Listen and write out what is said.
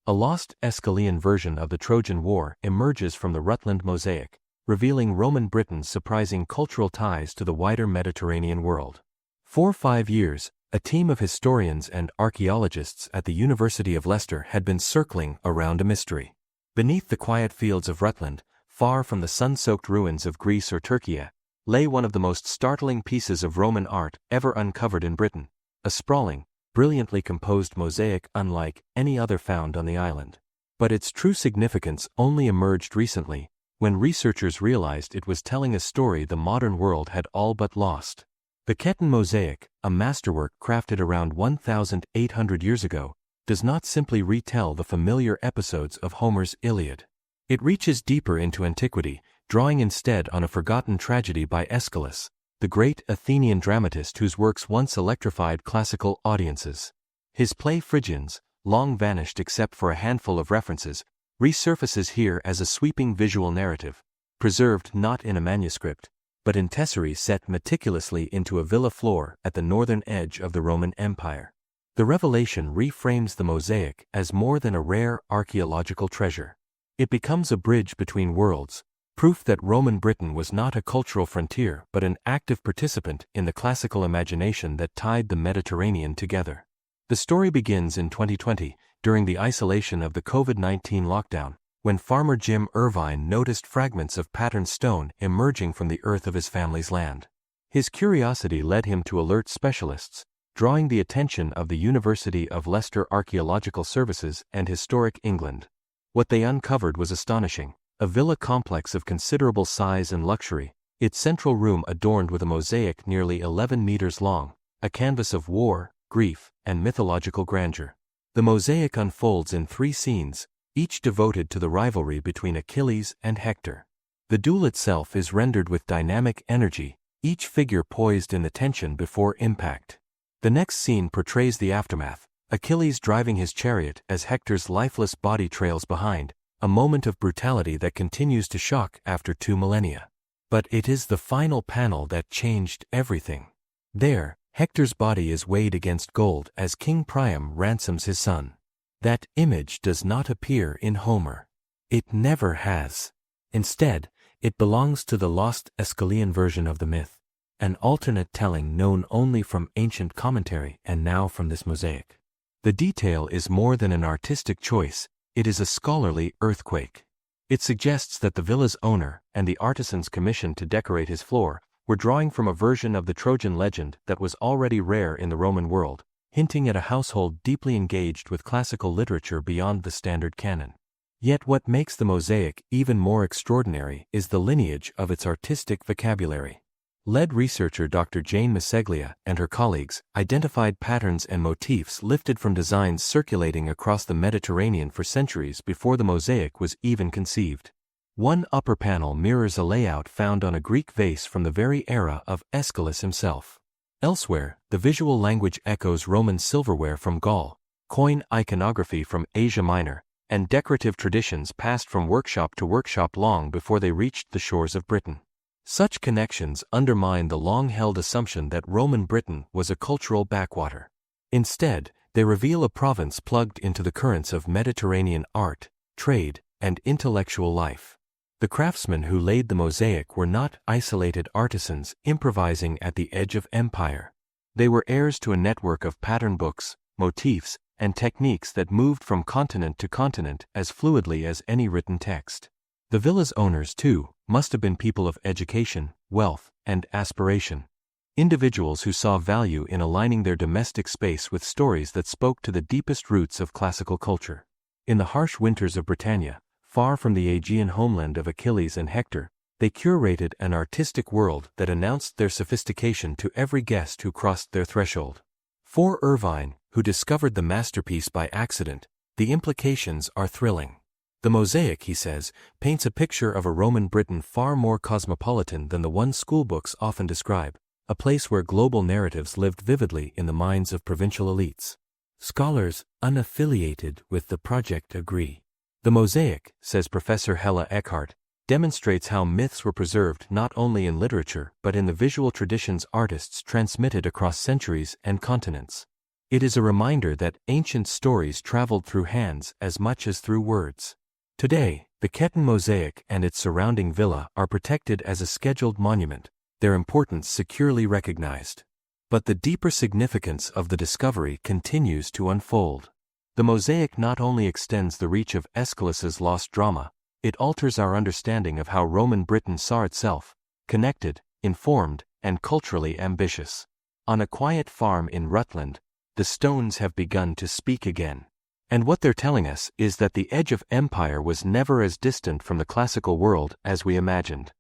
A lost Aeschylean version of the Trojan War emerges from the Rutland mosaic, revealing Roman Britain's surprising cultural ties to the wider Mediterranean world. For 5 years, a team of historians and archaeologists at the University of Leicester had been circling around a mystery. Beneath the quiet fields of Rutland, far from the sun-soaked ruins of Greece or Turkey, lay one of the most startling pieces of Roman art ever uncovered in Britain, a sprawling, brilliantly composed mosaic unlike any other found on the island. But its true significance only emerged recently, when researchers realized it was telling a story the modern world had all but lost. The Chetan mosaic, a masterwork crafted around 1,800 years ago, does not simply retell the familiar episodes of Homer's Iliad. It reaches deeper into antiquity, drawing instead on a forgotten tragedy by Aeschylus, the great Athenian dramatist whose works once electrified classical audiences. His play Phrygians, long vanished except for a handful of references, resurfaces here as a sweeping visual narrative, preserved not in a manuscript, but in tesserae set meticulously into a villa floor at the northern edge of the Roman Empire. The revelation reframes the mosaic as more than a rare archaeological treasure. It becomes a bridge between worlds, proof that Roman Britain was not a cultural frontier but an active participant in the classical imagination that tied the Mediterranean together. The story begins in 2020, during the isolation of the COVID-19 lockdown, when farmer Jim Irvine noticed fragments of patterned stone emerging from the earth of his family's land. His curiosity led him to alert specialists, drawing the attention of the University of Leicester Archaeological Services and Historic England. What they uncovered was astonishing. A villa complex of considerable size and luxury, its central room adorned with a mosaic nearly 11 meters long, a canvas of war, grief, and mythological grandeur. The mosaic unfolds in 3 scenes, each devoted to the rivalry between Achilles and Hector. The duel itself is rendered with dynamic energy, each figure poised in the tension before impact. The next scene portrays the aftermath, Achilles driving his chariot as Hector's lifeless body trails behind, a moment of brutality that continues to shock after 2 millennia. But it is the final panel that changed everything. There, Hector's body is weighed against gold as King Priam ransoms his son. That image does not appear in Homer. It never has. Instead, it belongs to the lost Aeschylean version of the myth, an alternate telling known only from ancient commentary and now from this mosaic. The detail is more than an artistic choice, it is a scholarly earthquake. It suggests that the villa's owner and the artisans commissioned to decorate his floor were drawing from a version of the Trojan legend that was already rare in the Roman world, hinting at a household deeply engaged with classical literature beyond the standard canon. Yet what makes the mosaic even more extraordinary is the lineage of its artistic vocabulary. Lead researcher Dr. Jane Miseglia and her colleagues identified patterns and motifs lifted from designs circulating across the Mediterranean for centuries before the mosaic was even conceived. One upper panel mirrors a layout found on a Greek vase from the very era of Aeschylus himself. Elsewhere, the visual language echoes Roman silverware from Gaul, coin iconography from Asia Minor, and decorative traditions passed from workshop to workshop long before they reached the shores of Britain. Such connections undermine the long-held assumption that Roman Britain was a cultural backwater. Instead, they reveal a province plugged into the currents of Mediterranean art, trade, and intellectual life. The craftsmen who laid the mosaic were not isolated artisans improvising at the edge of empire. They were heirs to a network of pattern books, motifs, and techniques that moved from continent to continent as fluidly as any written text. The villa's owners, too, must have been people of education, wealth, and aspiration. Individuals who saw value in aligning their domestic space with stories that spoke to the deepest roots of classical culture. In the harsh winters of Britannia, far from the Aegean homeland of Achilles and Hector, they curated an artistic world that announced their sophistication to every guest who crossed their threshold. For Irvine, who discovered the masterpiece by accident, the implications are thrilling. The mosaic, he says, paints a picture of a Roman Britain far more cosmopolitan than the one schoolbooks often describe, a place where global narratives lived vividly in the minds of provincial elites. Scholars unaffiliated with the project agree. The mosaic, says Professor Hella Eckhart, demonstrates how myths were preserved not only in literature but in the visual traditions artists transmitted across centuries and continents. It is a reminder that ancient stories traveled through hands as much as through words. Today, the Ketton mosaic and its surrounding villa are protected as a scheduled monument, their importance securely recognized. But the deeper significance of the discovery continues to unfold. The mosaic not only extends the reach of Aeschylus's lost drama, it alters our understanding of how Roman Britain saw itself: connected, informed, and culturally ambitious. On a quiet farm in Rutland, the stones have begun to speak again. And what they're telling us is that the edge of empire was never as distant from the classical world as we imagined.